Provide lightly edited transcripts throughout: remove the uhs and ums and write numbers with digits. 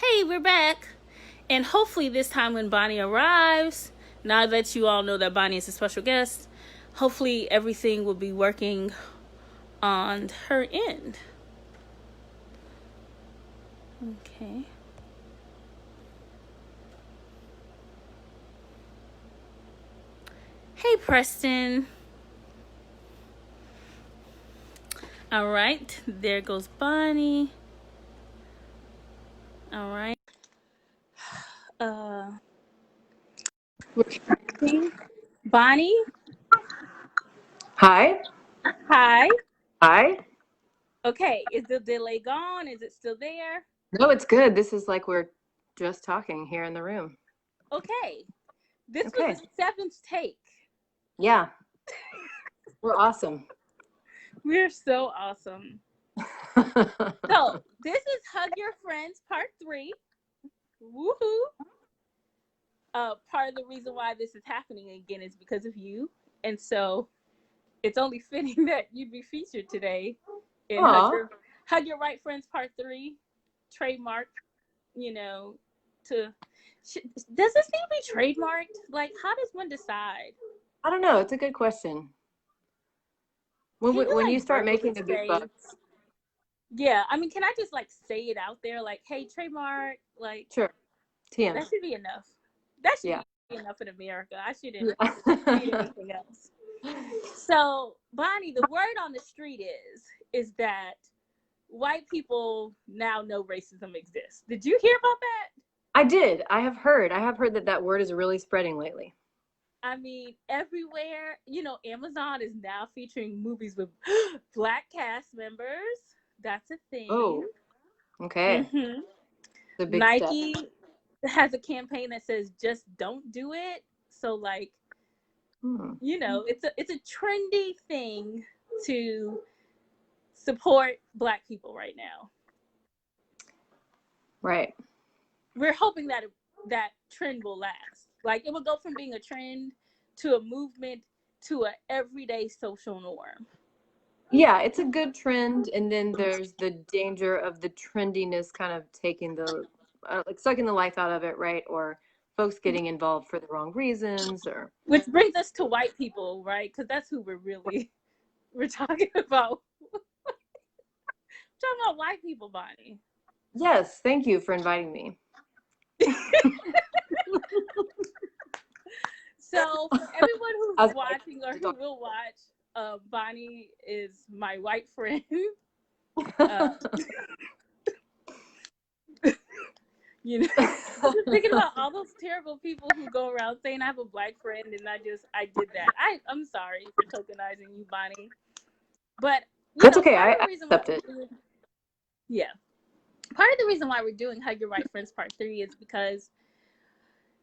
Hey, we're back. And hopefully, this time when Bonnie arrives, now that you all know that Bonnie is a special guest, hopefully everything will be working on her end. Okay. Hey, Preston. All right, there goes Bonnie. All right. We're connecting. Bonnie, Hi. hi. Hi. Okay, is the delay gone? Is it still there? No, it's good. This is like we're just talking here in the room. Okay. This was Okay. the seventh take. Yeah. We're awesome. We're so awesome. So, this is Hug Your Friends Part 3. Woohoo! Part of the reason why this is happening again is because of you. And so, it's only fitting that you'd be featured today in Hug Your Right Friends Part 3. Trademark, to. Does this need to be trademarked? Like, how does one decide? I don't know. It's a good question. When you start making the big bucks. Yeah, I mean, can I just like say it out there, like, hey, trademark, like, Sure. TM. that should be enough. That should be enough in America. I shouldn't need anything else. So, Bonnie, the word on the street is that white people now know racism exists. Did you hear about that? I did. I have heard that word is really spreading lately. I mean, everywhere, Amazon is now featuring movies with Black cast members. That's a thing. Oh, okay. Mm-hmm. The big Nike step. has a campaign that says just don't do it. So like, it's a trendy thing to support Black people right now. Right. We're hoping that that trend will last. Like, it will go from being a trend to a movement to an everyday social norm. Yeah, it's a good trend, and then there's the danger of the trendiness kind of taking the like sucking the life out of it, right? Or folks getting involved for the wrong reasons, or which brings us to white people, right? Because that's who we're talking about. Talking about white people, Bonnie. Yes, thank you for inviting me. So, for everyone who's watching or who will watch, Bonnie is my white friend. Thinking about all those terrible people who go around saying I have a Black friend, and I did that. I'm sorry for tokenizing you, Bonnie. But that's okay. I accept it. Yeah. Part of the reason why we're doing Hug Your White Friends Part 3 is because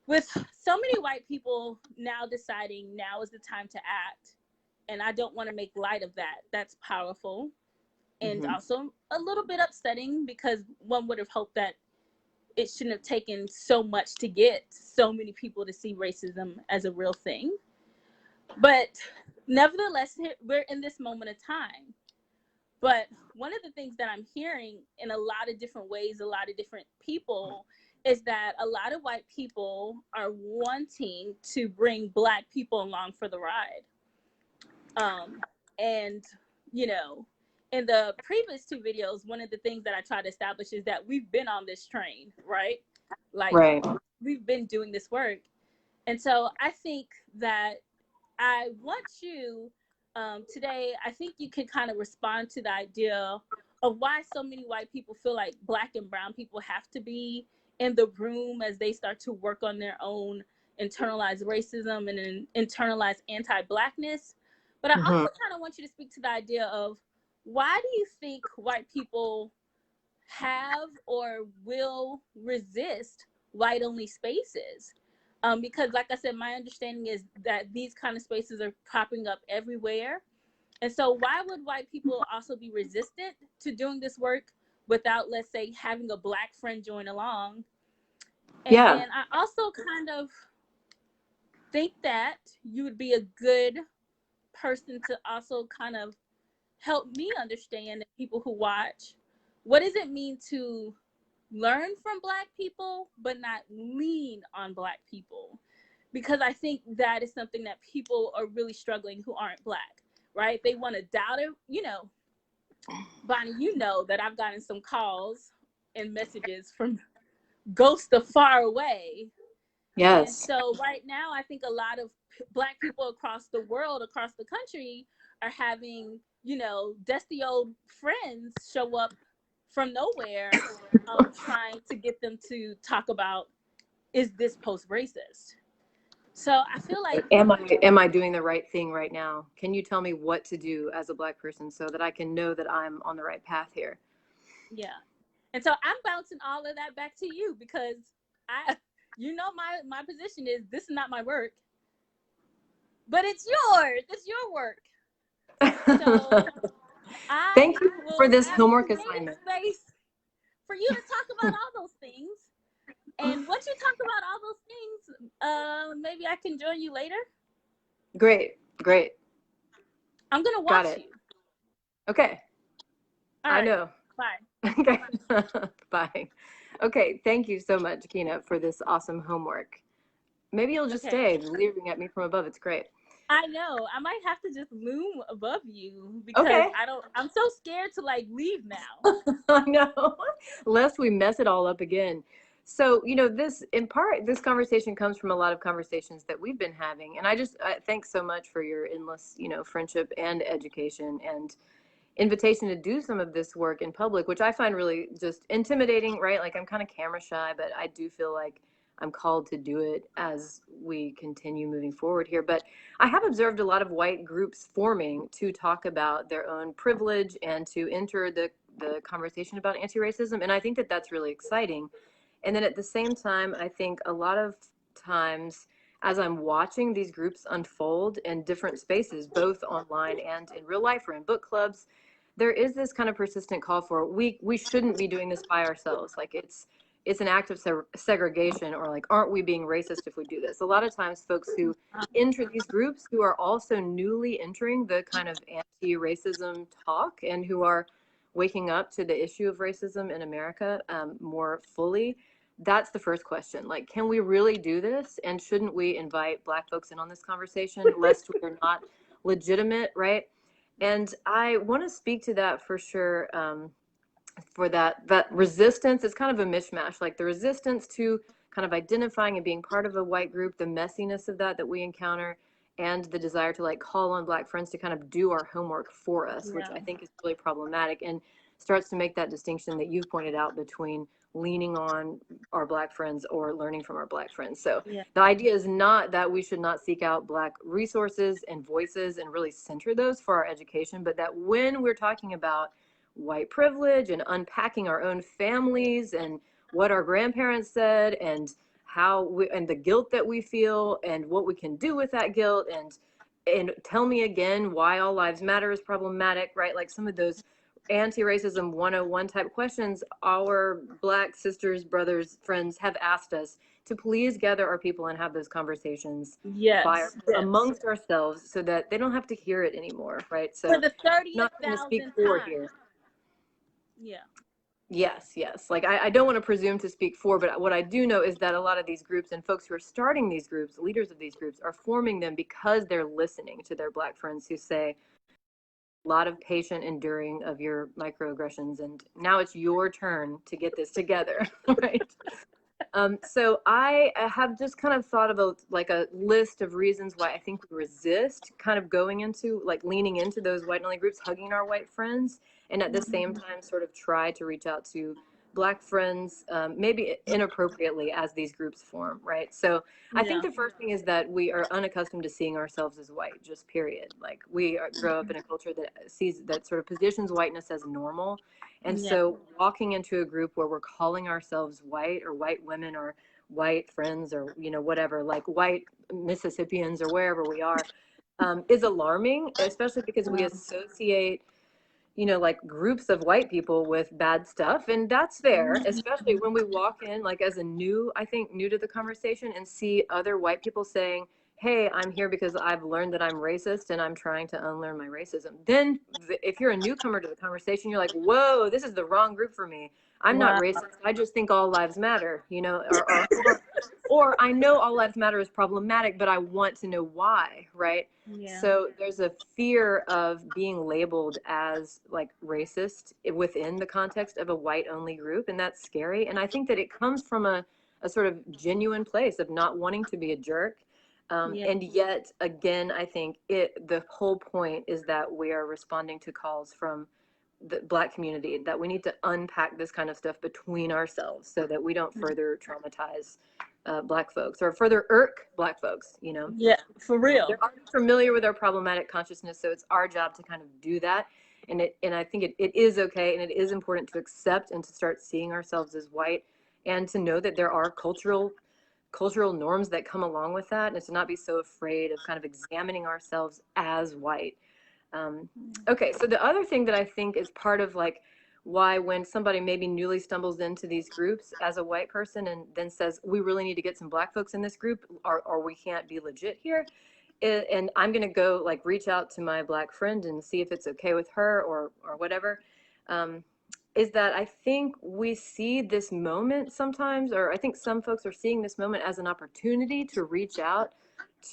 with so many white people now deciding now is the time to act, and I don't want to make light of that. That's powerful and also a little bit upsetting, because one would have hoped that it shouldn't have taken so much to get so many people to see racism as a real thing. But nevertheless, we're in this moment of time. But one of the things that I'm hearing in a lot of different ways, a lot of different people, is that a lot of white people are wanting to bring Black people along for the ride. And, in the previous two videos, one of the things that I try to establish is that we've been on this train, right? Like, we've been doing this work. And so I think that I want you today, I think you can kind of respond to the idea of why so many white people feel like Black and brown people have to be in the room as they start to work on their own internalized racism and internalized anti-Blackness. But I also kind of want you to speak to the idea of why do you think white people have or will resist white-only spaces? Because, like I said, my understanding is that these kind of spaces are popping up everywhere. And so why would white people also be resistant to doing this work without, let's say, having a Black friend join along? And then I also kind of think that you would be a good person to also kind of help me understand, that people who watch, what does it mean to learn from Black people, but not lean on Black people. Because I think that is something that people are really struggling who aren't Black, right? They want to doubt it. You know, Bonnie, you know that I've gotten some calls and messages from ghosts of far away. And Yes. so right now, I think a lot of Black people across the world, across the country, are having, you know, dusty old friends show up from nowhere, trying to get them to talk about, is this post racist? So I feel like, am I doing the right thing right now? Can you tell me what to do as a Black person so that I can know that I'm on the right path here? yeah. And so I'm bouncing all of that back to you, because you know, my position is, this is not my work, but it's yours. It's your work. So Thank I you for will this have homework created assignment. space for you to talk about all those things. And once you talk about all those things, maybe I can join you later. Great. I'm gonna Got watch it. you. Okay. All I right. know. Bye. Okay. Bye. Okay. Thank you so much, Kina, for this awesome homework. Maybe you'll just Okay. stay leering at me from above. It's great. I know. I might have to just loom above you, because Okay. I'm so scared to like leave now. I know. Lest we mess it all up again. So, you know, this in part, this conversation comes from a lot of conversations that we've been having. And I thanks so much for your endless, you know, friendship and education and invitation to do some of this work in public, which I find really just intimidating, right? Like I'm kind of camera shy, but I do feel like I'm called to do it as we continue moving forward here. But I have observed a lot of white groups forming to talk about their own privilege and to enter the conversation about anti-racism. And I think that that's really exciting. And then at the same time, I think a lot of times as I'm watching these groups unfold in different spaces, both online and in real life or in book clubs, there is this kind of persistent call for we shouldn't be doing this by ourselves. Like it's an act of segregation, or like, aren't we being racist if we do this? A lot of times folks who enter these groups who are also newly entering the kind of anti-racism talk and who are waking up to the issue of racism in America more fully, that's the first question. Like, can we really do this? And shouldn't we invite Black folks in on this conversation, lest we're not legitimate, right? And I want to speak to that for sure. For that resistance is kind of a mishmash, like the resistance to kind of identifying and being part of a white group, the messiness of that we encounter, and the desire to like call on Black friends to kind of do our homework for us, which I think is really problematic and starts to make that distinction that you've pointed out between leaning on our Black friends or learning from our Black friends. So the idea is not that we should not seek out Black resources and voices and really center those for our education, but that when we're talking about white privilege and unpacking our own families and what our grandparents said and and the guilt that we feel and what we can do with that guilt, and tell me again why all lives matter is problematic, right? Like some of those anti-racism 101 type questions our Black sisters, brothers, friends have asked us to please gather our people and have those conversations amongst ourselves so that they don't have to hear it anymore, right? So for the 30th not going to speak for here. Yes. Like I don't want to presume to speak for, but what I do know is that a lot of these groups and folks who are starting these groups, leaders of these groups, are forming them because they're listening to their Black friends who say, a lot of patient enduring of your microaggressions, and now it's your turn to get this together, right? So I have just kind of thought about like a list of reasons why I think we resist kind of going into like leaning into those white only groups, hugging our white friends, and at the same time sort of try to reach out to Black friends, maybe inappropriately as these groups form, right? So I think the first thing is that we are unaccustomed to seeing ourselves as white, just period. Like we grow up in a culture that sort of positions whiteness as normal. And so walking into a group where we're calling ourselves white or white women or white friends or, you know, whatever, like white Mississippians or wherever we are, is alarming, especially because we associate, you know, like groups of white people with bad stuff. And that's fair, especially when we walk in like as a new to the conversation and see other white people saying, hey, I'm here because I've learned that I'm racist and I'm trying to unlearn my racism. Then if you're a newcomer to the conversation, you're like, whoa, this is the wrong group for me. I'm not Wow. racist. I just think all lives matter, you know, or I know all lives matter is problematic, but I want to know why, right? Yeah. So there's a fear of being labeled as like racist within the context of a white only group. And that's scary. And I think that it comes from a sort of genuine place of not wanting to be a jerk. Yeah. And yet, again, I think the whole point is that we are responding to calls from the Black community, that we need to unpack this kind of stuff between ourselves so that we don't further traumatize Black folks or further irk Black folks, you know? Yeah, for real. They're already familiar with our problematic consciousness, so it's our job to kind of do that. And I think it is okay, and it is important to accept and to start seeing ourselves as white, and to know that there are cultural norms that come along with that, and to not be so afraid of kind of examining ourselves as white. Okay, so the other thing that I think is part of like why when somebody maybe newly stumbles into these groups as a white person and then says, we really need to get some Black folks in this group, or we can't be legit here, and I'm going to go like reach out to my Black friend and see if it's okay with her or whatever, is that I think we see this moment sometimes, or I think some folks are seeing this moment as an opportunity to reach out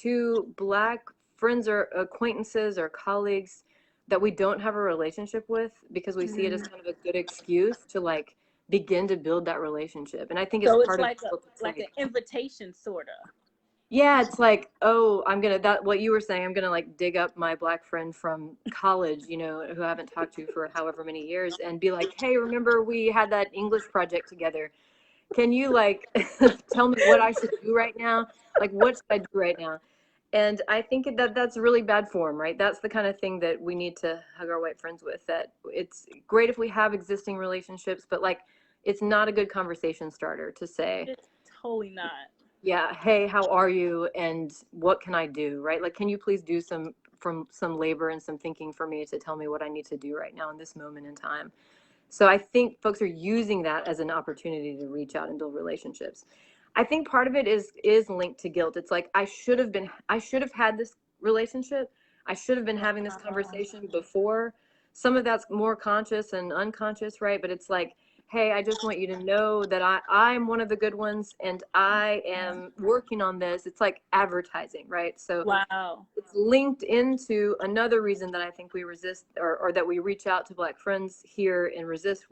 to Black friends or acquaintances or colleagues that we don't have a relationship with, because we see it as kind of a good excuse to like begin to build that relationship. And I think it's So it's part of like an invitation, sort of. yeah, it's like, oh, what you were saying, I'm gonna like dig up my Black friend from college, you know, who I haven't talked to for however many years, and be like, hey, remember we had that English project together? Can you like tell me what I should do right now? Like, what should I do right now? And I think that that's really bad form, right? That's the kind of thing that we need to hug our white friends with. That it's great if we have existing relationships, but like, it's not a good conversation starter to say, It's totally not. yeah, hey, how are you? And what can I do, right? Like, can you please do some labor and some thinking for me to tell me what I need to do right now in this moment in time? So I think folks are using that as an opportunity to reach out and build relationships. I think part of it is linked to guilt. It's like, I should have had this relationship. I should have been having this conversation before. Some of that's more conscious and unconscious, right? But it's like, hey, I just want you to know that I'm one of the good ones, and I am working on this. It's like advertising, right? So Wow. it's linked into another reason that I think we resist, or that we reach out to Black friends here and resist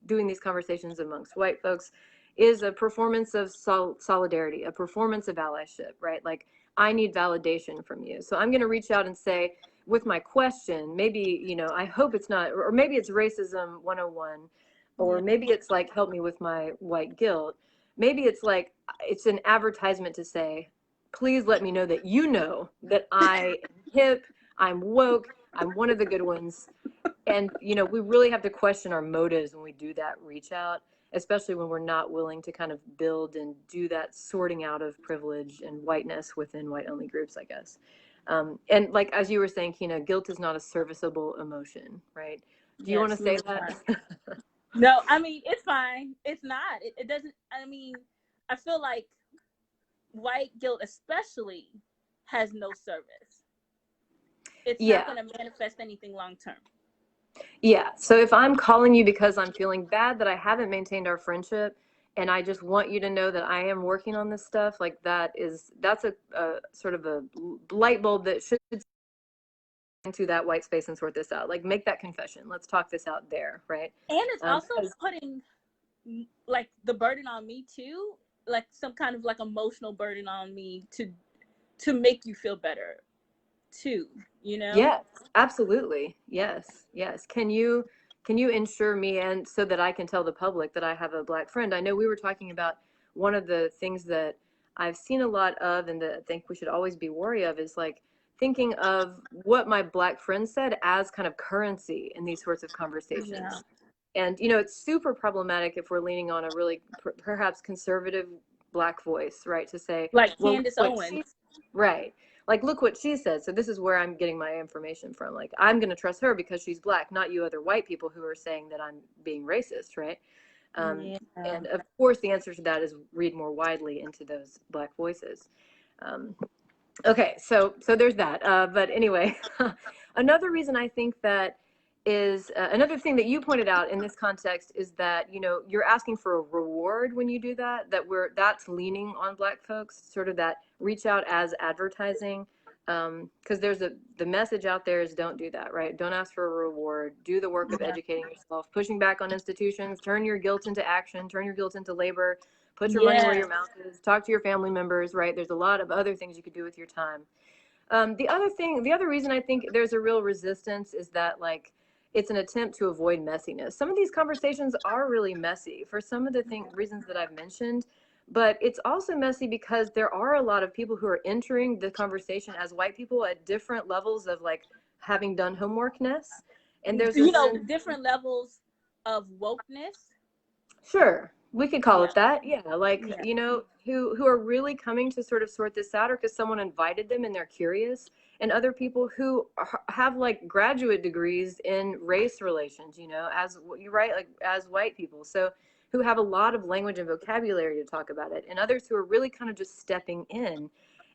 doing these conversations amongst white folks, is a performance of solidarity, a performance of allyship, right? Like, I need validation from you. So I'm going to reach out and say, with my question, maybe, you know, I hope it's not, or maybe it's racism 101, or maybe it's like, help me with my white guilt. Maybe it's like, it's an advertisement to say, please let me know that I am hip, I'm woke, I'm one of the good ones. And, you know, we really have to question our motives when we do that reach out, especially when we're not willing to kind of build and do that sorting out of privilege and whiteness within white only groups, I guess. And like, as you were saying, Kina, guilt is not a serviceable emotion, right? Do you want to say that? No, I mean, it's fine. It's not. It doesn't, I mean, I feel like white guilt especially has no service. It's not going to manifest anything long term. Yeah. So if I'm calling you because I'm feeling bad that I haven't maintained our friendship, and I just want you to know that I am working on this stuff, like that's a sort of a light bulb that should into that white space and sort this out. Like, make that confession. Let's talk this out there, right? And it's also putting like the burden on me too, like some kind of like emotional burden on me to make you feel better too, you know? Yes, absolutely. Yes. Can you ensure me, and so that I can tell the public that I have a Black friend? I know we were talking about one of the things that I've seen a lot of, and that I think we should always be wary of, is like thinking of what my Black friend said as kind of currency in these sorts of conversations. Yeah. And, you know, it's super problematic if we're leaning on a really perhaps conservative Black voice, right? To say, like Candace Owens. Right. Like, look what she said. So this is where I'm getting my information from. Like, I'm going to trust her because she's Black, not you other white people who are saying that I'm being racist, right? And of course, the answer to that is read more widely into those Black voices. Okay, so there's that. But anyway, another reason I think that is another thing that you pointed out in this context is that, you know, you're asking for a reward when you do that, that's leaning on Black folks, sort of that reach out as advertising. Because the message out there is don't do that, right? Don't ask for a reward. Do the work of educating yourself, pushing back on institutions, turn your guilt into action, turn your guilt into labor. Put your money where your mouth is. Talk to your family members, right? There's a lot of other things you could do with your time. The other reason I think there's a real resistance is that, like, it's an attempt to avoid messiness. Some of these conversations are really messy for some of the reasons that I've mentioned, but it's also messy because there are a lot of people who are entering the conversation as white people at different levels of, like, having done homeworkness. And there's you know, different levels of wokeness. Sure, we could call it that. Yeah, like, you know, who are really coming to sort of sort this out, or because someone invited them and they're curious, and other people who have like graduate degrees in race relations, you know, as you write, like as white people, so who have a lot of language and vocabulary to talk about it, and others who are really kind of just stepping in.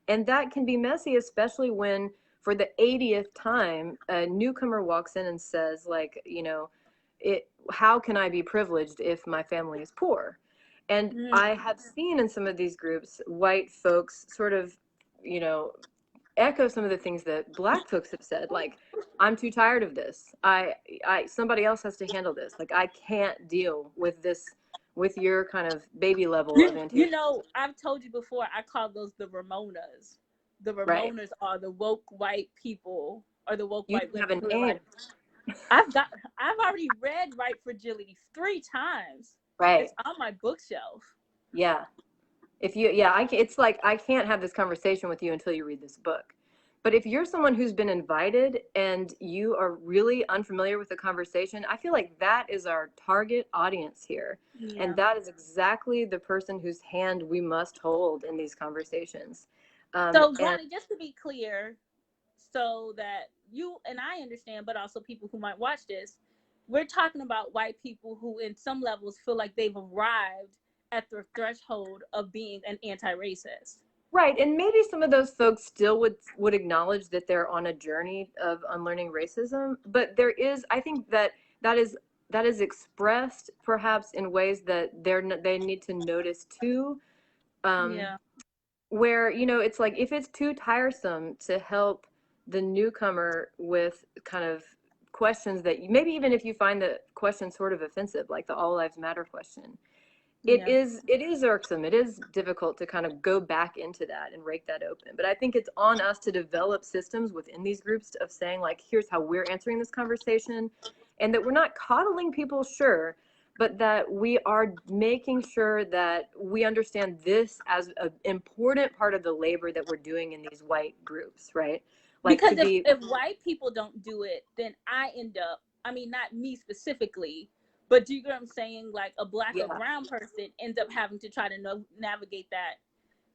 And that can be messy, especially when for the 80th time a newcomer walks in and says, like, you know, how can I be privileged if my family is poor? And I have seen in some of these groups white folks sort of, you know, echo some of the things that Black folks have said, like, I'm too tired of this. I somebody else has to handle this. Like, I can't deal with this, with your kind of baby level of anti. You know, I've told you before, I call those the Ramonas. The Ramonas are the woke white people, or the woke white women who are like, I've already read Right Fragility 3 times. Right. It's on my bookshelf. Yeah. If you, it's like, I can't have this conversation with you until you read this book. But if you're someone who's been invited and you are really unfamiliar with the conversation, I feel like that is our target audience here. Yeah. And that is exactly the person whose hand we must hold in these conversations. So, Bonnie, just to be clear, so that you and I understand, but also people who might watch this, we're talking about white people who in some levels feel like they've arrived at the threshold of being an anti-racist. Right. And maybe some of those folks still would acknowledge that they're on a journey of unlearning racism. But there is, I think that is expressed perhaps in ways that they need to notice too. Where, you know, it's like, if it's too tiresome to help the newcomer with kind of questions that maybe even if you find the question sort of offensive, like the All Lives Matter question, it is irksome. It is difficult to kind of go back into that and rake that open. But I think it's on us to develop systems within these groups of saying, like, here's how we're answering this conversation, and that we're not coddling people, sure, but that we are making sure that we understand this as an important part of the labor that we're doing in these white groups, right? Like, because if white people don't do it, then I end up, I mean, not me specifically, but do you get what I'm saying? Like, a Black or brown person ends up having to try to navigate that.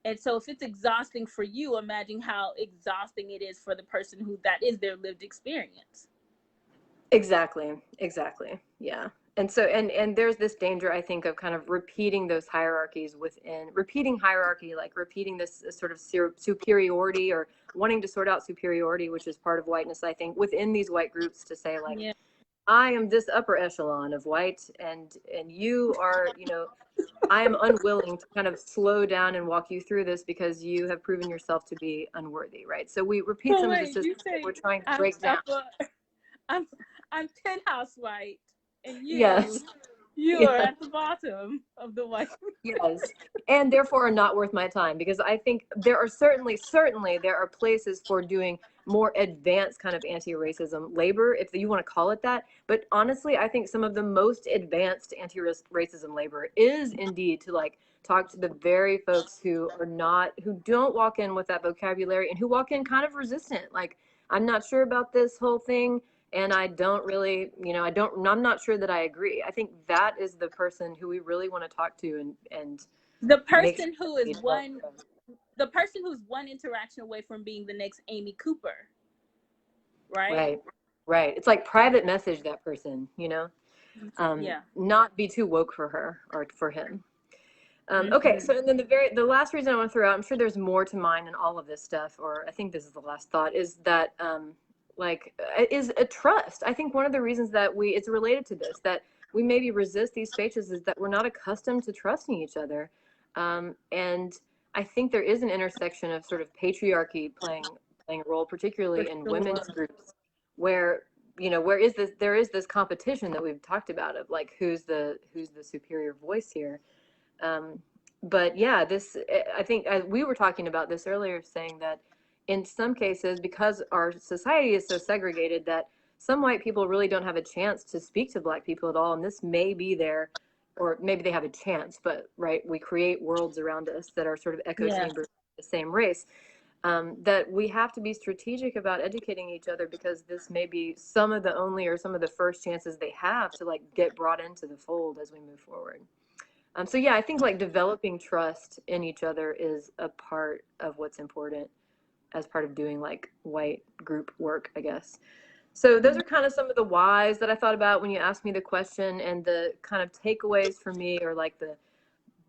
And so if it's exhausting for you, imagine how exhausting it is for the person who that is their lived experience. Exactly. Yeah. And so, and there's this danger, I think, of kind of repeating those hierarchies repeating hierarchy, like repeating this sort of superiority, or wanting to sort out superiority, which is part of whiteness, I think, within these white groups, to say, like, I am this upper echelon of white, and you are, you know, I am unwilling to kind of slow down and walk you through this because you have proven yourself to be unworthy, right? So we repeat some of the systems that we're trying to break down. I'm penthouse white, and you are at the bottom of the white. Yes, and therefore are not worth my time, because I think there are certainly there are places for doing more advanced kind of anti-racism labor, if you want to call it that. But honestly, I think some of the most advanced anti-racism labor is indeed to, like, talk to the very folks who don't walk in with that vocabulary, and who walk in kind of resistant, like, I'm not sure about this whole thing, and I don't really, you know, I'm not sure that I agree. I think that is the person who we really want to talk to, and the person who is the person who's one interaction away from being the next Amy Cooper. Right. It's like private message that person, you know, not be too woke for her or for him. Okay, so and then the last reason I want to throw out, I'm sure there's more to mine and all of this stuff, or I think this is the last thought, is that is a trust. I think one of the reasons that it's related to this, that we maybe resist these spaces, is that we're not accustomed to trusting each other. And I think there is an intersection of sort of patriarchy playing a role, particularly in women's groups, where there is this competition that we've talked about of like who's the superior voice here. But yeah, I think we were talking about this earlier, saying that in some cases, because our society is so segregated, that some white people really don't have a chance to speak to Black people at all. And this may be there, or maybe they have a chance, but right, we create worlds around us that are sort of echo chambers of the same race. That we have to be strategic about educating each other, because this may be some of the only or some of the first chances they have to like get brought into the fold as we move forward. So yeah, I think like developing trust in each other is a part of what's important as part of doing like white group work, I guess. So those are kind of some of the whys that I thought about when you asked me the question, and the kind of takeaways for me are like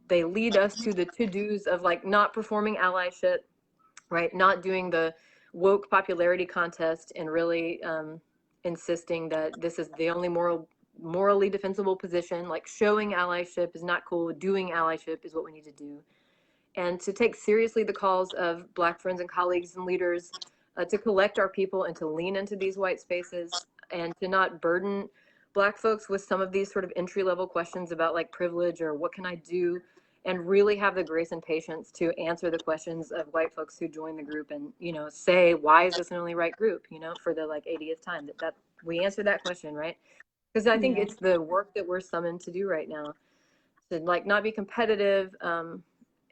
they lead us to the to-dos of like not performing allyship, right? Not doing the woke popularity contest, and really insisting that this is the only morally defensible position. Like showing allyship is not cool. Doing allyship is what we need to do. And to take seriously the calls of Black friends and colleagues and leaders to collect our people and to lean into these white spaces, and to not burden Black folks with some of these sort of entry-level questions about like privilege or what can I do, and really have the grace and patience to answer the questions of white folks who join the group, and say, why is this an only right group, for the like 80th time, that we answer that question, right? Because I think it's the work that we're summoned to do right now, to like not be competitive,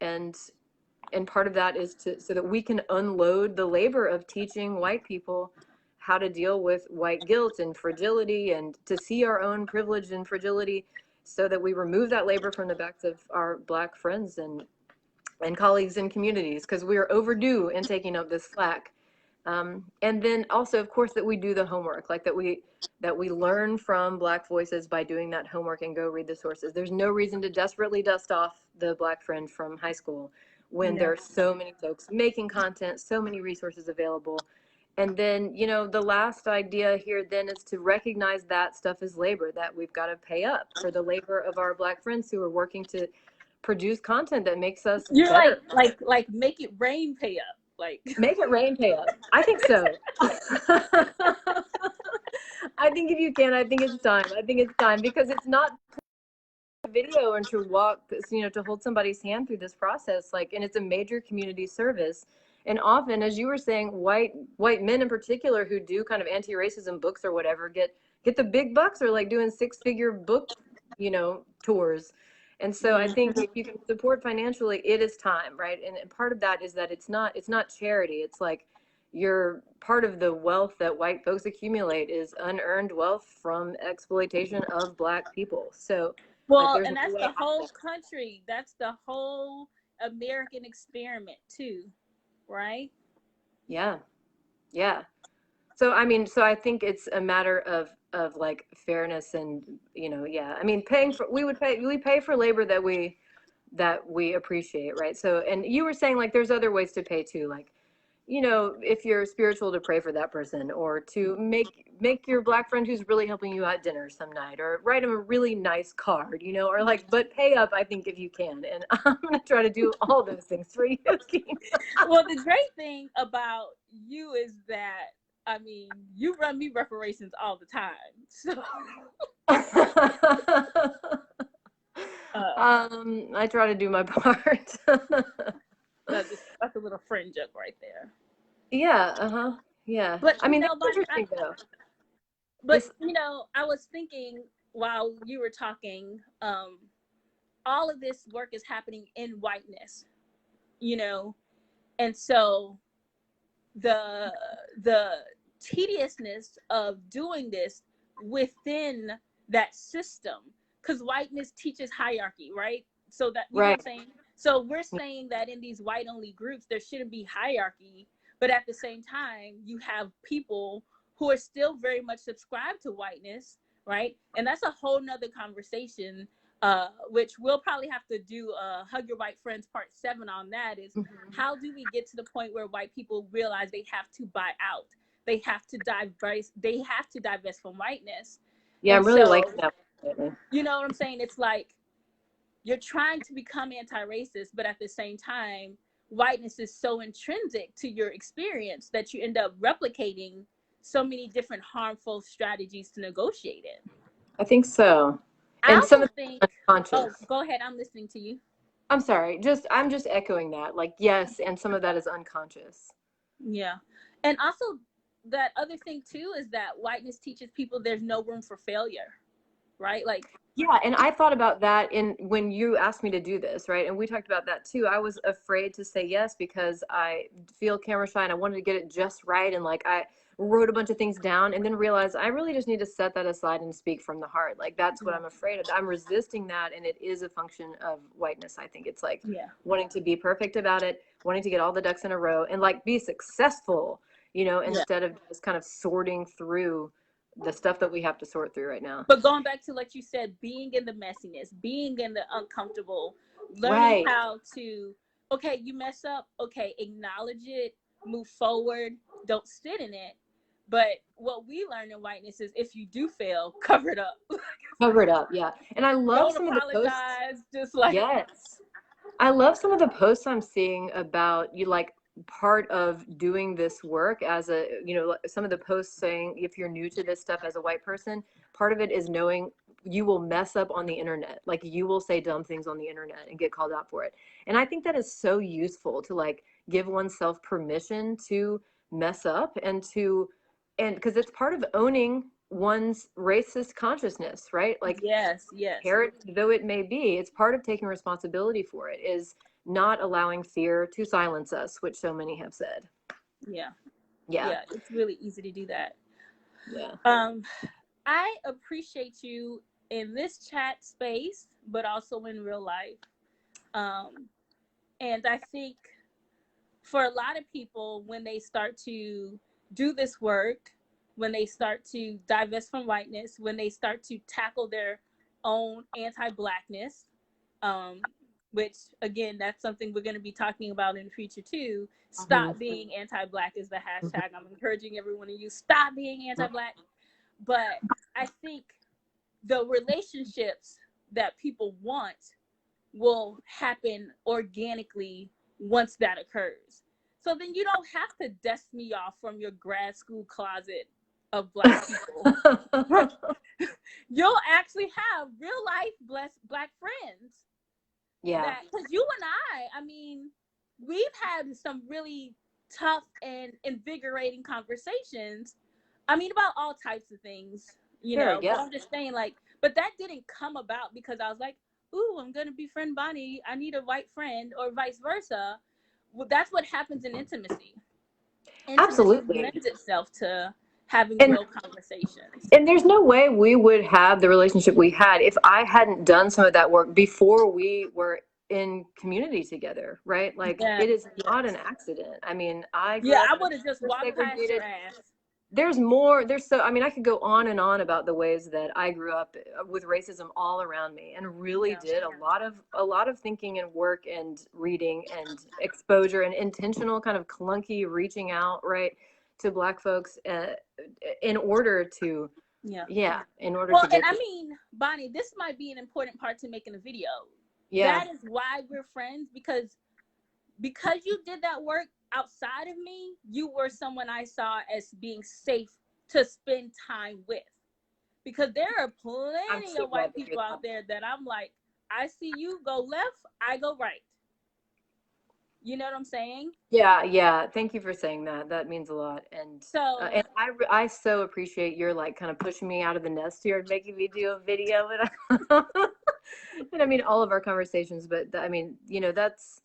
and part of that is so that we can unload the labor of teaching white people how to deal with white guilt and fragility, and to see our own privilege and fragility, so that we remove that labor from the backs of our Black friends and colleagues and communities, because we are overdue in taking up this slack. And then also, of course, that we do the homework, like that we learn from Black voices by doing that homework and go read the sources. There's no reason to desperately dust off the Black friend from high school when there are so many folks making content, so many resources available. And then, the last idea here then is to recognize that stuff is labor, that we've got to pay up for the labor of our Black friends who are working to produce content that makes us better. Like make it rain, pay up. Like make it rain, pay up. I think so. I think if you can, I think it's time. Because it's not a video and to walk, to hold somebody's hand through this process, and it's a major community service. And often, as you were saying, white men in particular who do kind of anti-racism books or whatever get the big bucks, or like doing 6-figure book, tours. And so I think if you can support financially, it is time, right? And part of that is that it's not charity. It's like you're part of the wealth that white folks accumulate is unearned wealth from exploitation of Black people. So and that's the whole country. That's the whole American experiment too, right? Yeah. So I think it's a matter of like fairness and we pay for labor that we appreciate, right? So, and you were saying like there's other ways to pay too, like if you're spiritual, to pray for that person, or to make your Black friend who's really helping you at dinner some night, or write him a really nice card, or like, but pay up, I think, if you can. And I'm gonna try to do all those things for you. Well, the great thing about you is that you run me reparations all the time. So I try to do my part. that's a little friend joke right there. Yeah. Yeah. But that's interesting though. But I was thinking while you were talking, all of this work is happening in whiteness, and so the tediousness of doing this within that system, because whiteness teaches hierarchy, right? So that you know what I'm saying. So we're saying that in these white only groups there shouldn't be hierarchy, but at the same time you have people who are still very much subscribed to whiteness, right? And that's a whole nother conversation, which we'll probably have to do Hug Your White Friends Part 7 on. That is, how do we get to the point where white people realize they have to buy out? They have to divest from whiteness. Yeah, And I'm really so, liking that. you know what I'm saying? It's like you're trying to become anti-racist, but at the same time, whiteness is so intrinsic to your experience that you end up replicating so many different harmful strategies to negotiate it. I think so. I And some also of think, it's unconscious. go ahead, I'm listening to you. I'm sorry. I'm just echoing that. Like, yes, and some of that is unconscious. Yeah. And also, that other thing too is that whiteness teaches people there's no room for failure, right? Like, yeah, and I thought about that when you asked me to do this, right? And we talked about that too. I was afraid to say yes because I feel camera shy and I wanted to get it just right. And like I wrote a bunch of things down and then realized I really just need to set that aside and speak from the heart. Like that's what I'm afraid of. I'm resisting that, and it is a function of whiteness. I think it's like wanting to be perfect about it, wanting to get all the ducks in a row and like be successful, instead of just kind of sorting through the stuff that we have to sort through right now. But going back to like you said, being in the messiness, being in the uncomfortable, learning how to, okay, you mess up, okay, acknowledge it, move forward, don't sit in it. But what we learn in whiteness is if you do fail, cover it up. Cover it up, yeah. And I love some of the posts. Just like, yes. I love some of the posts I'm seeing about you, like part of doing this work as a, some of the posts saying if you're new to this stuff as a white person, part of it is knowing you will mess up on the internet. Like you will say dumb things on the internet and get called out for it. And I think that is so useful to like give oneself permission to mess up and because it's part of owning one's racist consciousness, right? Like yes, heritage though it may be, it's part of taking responsibility for it, is not allowing fear to silence us, which so many have said. Yeah, it's really easy to do that. I appreciate you in this chat space, but also in real life. And I think for a lot of people, when they start to do this work, when they start to divest from whiteness, when they start to tackle their own anti-blackness, which again, that's something we're going to be talking about in the future too. Stop being anti-black is the hashtag. I'm encouraging everyone to use stop being anti-black. But I think the relationships that people want will happen organically once that occurs. So then you don't have to dust me off from your grad school closet of Black people. You'll actually have real life Black friends. Yeah. Because you and I mean, we've had some really tough and invigorating conversations. I mean, about all types of things, But I'm just saying, like, but that didn't come about because I was like, ooh, I'm going to befriend Bonnie. I need a white friend, or vice versa. Well, that's what happens in intimacy. Absolutely. Lends itself to having real conversations. And there's no way we would have the relationship we had if I hadn't done some of that work before we were in community together, right? Like it is not an accident. I mean, I would have just walked past your ass. There's I mean, I could go on and on about the ways that I grew up with racism all around me, and really did a lot of thinking and work and reading and exposure and intentional kind of clunky reaching out, right, to Black folks in order to in order to get and I mean, Bonnie, this might be an important part to make in a video. That is why we're friends, because you did that work outside of me. You were someone I saw as being safe to spend time with, because there are plenty of white people out there that I'm like, I see you go left, I go right. You know what I'm saying? Yeah. Thank you for saying that. That means a lot. And so, and I so appreciate your like kind of pushing me out of the nest here and making me do a video. And I mean, all of our conversations, but I mean, that's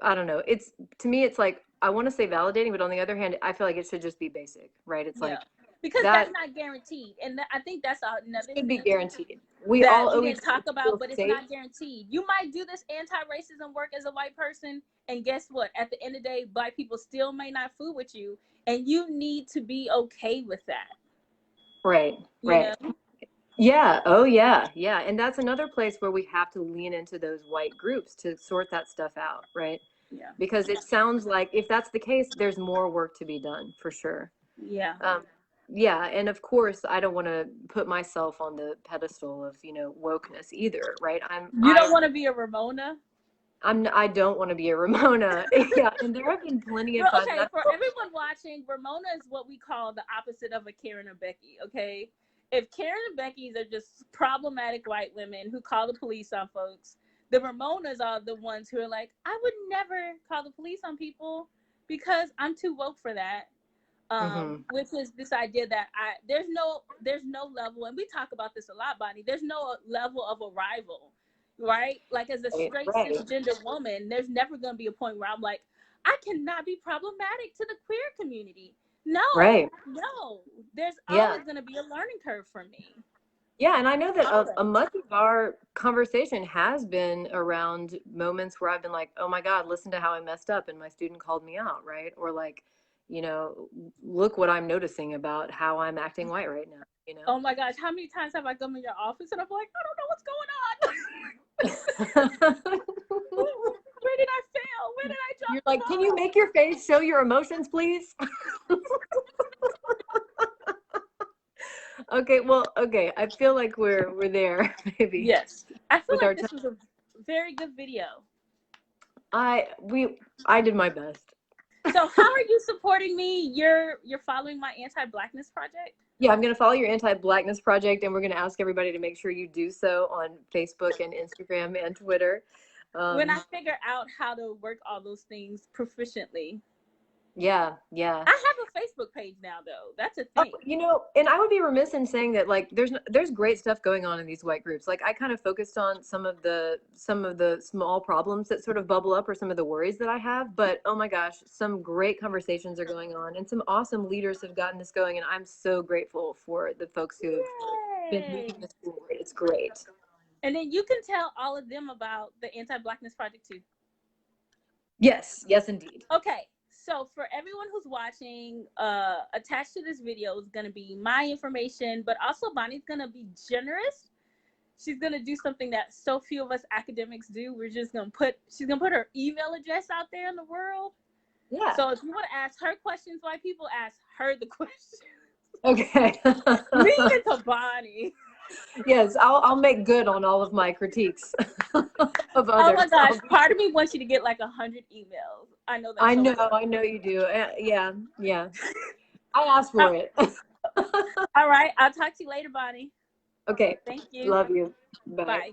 I don't know. It's, to me, it's like, I want to say validating, but on the other hand, I feel like it should just be basic, right? It's like, because that's not guaranteed, and I think that's another thing be guaranteed. We didn't talk about, but it's not guaranteed. You might do this anti-racism work as a white person, and guess what? At the end of the day, Black people still may not fool with you, and you need to be okay with that. Right. You Right. know? Yeah. Oh, yeah. Yeah. And that's another place where we have to lean into those white groups to sort that stuff out, right? Yeah. Because it sounds like if that's the case, there's more work to be done for sure. Yeah. Yeah. And of course, I don't want to put myself on the pedestal of, wokeness either, right? You don't want to be a Ramona? I don't want to be a Ramona. Yeah. And there have been plenty of times. Okay, for everyone watching, Ramona is what we call the opposite of a Karen or Becky, okay? If Karen and Becky's are just problematic white women who call the police on folks, the Ramonas are the ones who are like, I would never call the police on people because I'm too woke for that. Which is this idea that there's no level, and we talk about this a lot, Bonnie. There's no level of arrival, right? Like as a straight cisgender woman, there's never going to be a point where I'm like, I cannot be problematic to the queer community. No, no. There's always going to be a learning curve for me. Yeah, and I know that a much of our conversation has been around moments where I've been like, oh my God, listen to how I messed up and my student called me out, right? Or like, look what I'm noticing about how I'm acting white right now, Oh my gosh, how many times have I come in your office and I'm like, I don't know what's going on. Where did I fail? Where did I drop? You're like, can you make your face show your emotions, please? Okay, I feel like we're there, maybe. Yes. I feel like this was a very good video. I did my best. So how are you supporting me? You're following my Anti-Blackness project? Yeah, I'm going to follow your Anti-Blackness project, and we're going to ask everybody to make sure you do so on Facebook and Instagram and Twitter. When I figure out how to work all those things proficiently. Yeah. I have a Facebook page now, though. That's a thing. And I would be remiss in saying that, like, there's great stuff going on in these white groups. Like, I kind of focused on some of the small problems that sort of bubble up, or some of the worries that I have. But oh my gosh, some great conversations are going on, and some awesome leaders have gotten this going. And I'm so grateful for the folks who have been moving this forward. It's great. And then you can tell all of them about the Anti-Blackness project too. Yes, indeed. Okay. So for everyone who's watching, attached to this video is going to be my information, but also Bonnie's going to be generous. She's going to do something that so few of us academics do. She's going to put her email address out there in the world. Yeah. So if you want to ask her questions, white people, ask her the questions. Okay. Leave it to Bonnie. Yes, I'll make good on all of my critiques of others. Oh my gosh, part of me wants you to get like 100 emails. I know that. I know you do. Yeah. I asked for it. All right, I'll talk to you later, Bonnie. Okay. Thank you. Love you. Bye. Bye.